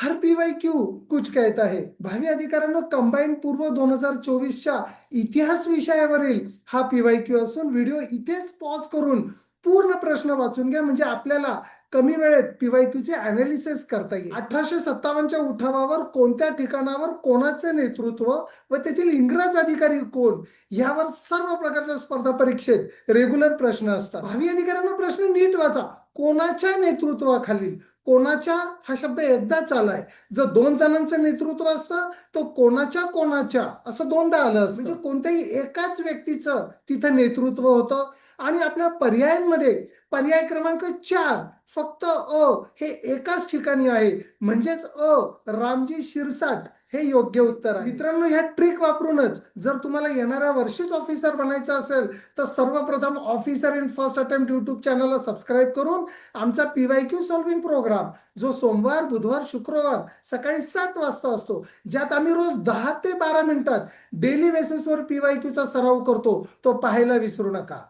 हर PYQ कुछ कहता है. भावी अधिकाऱ्यांनो, कंबाईन पूर्व 2024च्या इतिहास विषयावरील हा पीवायक्यू असून व्हिडिओ इथेच पॉज करून पूर्ण प्रश्न वाचून घ्या, म्हणजे आपल्याला कमी वेळेत पीवायक्यूचे अनालिसिस करता येईल. 1857च्या उठावावर कोणत्या ठिकाणावर कोणाचे नेतृत्व व तेथील इंग्रज अधिकारी कोण, यावर सर्व प्रकारच्या स्पर्धा परीक्षेत रेग्युलर प्रश्न असतात. भावी अधिकाऱ्यांना प्रश्न नीट वाचा. कोणाच्या नेतृत्वाखाली, कोणाच्या हा शब्द एकदाच आलाय. जर दोन जणांचं नेतृत्व असतं तर कोणाच्या कोणाच्या असं दोनदा आलं असतं. म्हणजे कोणत्याही एकाच व्यक्तीचं तिथं नेतृत्व होतं. आणि आपल्या पर्यायांमध्ये पर्याय क्रमांक 4 फक्त हे एकाच ठिकाणी आहे, म्हणजेच रामजी शिरसाट हे योग्य उत्तर आहे. मित्रांनो, ह्या ट्रिक वापरूनच जर तुम्हाला येणाऱ्या वर्षीच ऑफिसर बनायचं असेल तर सर्वप्रथम officer in first attempt YouTube चॅनलला सबस्क्राईब करून आमचा पीवायक्यू सॉल्विंग प्रोग्राम जो सोमवार, बुधवार, शुक्रवार सकाळी 7 वाजता असतो, ज्यात आम्ही रोज 10 ते 12 मिनिटात डेली बेसिसवर पीवायक्यूचा सराव करतो, तो पाहायला विसरू नका.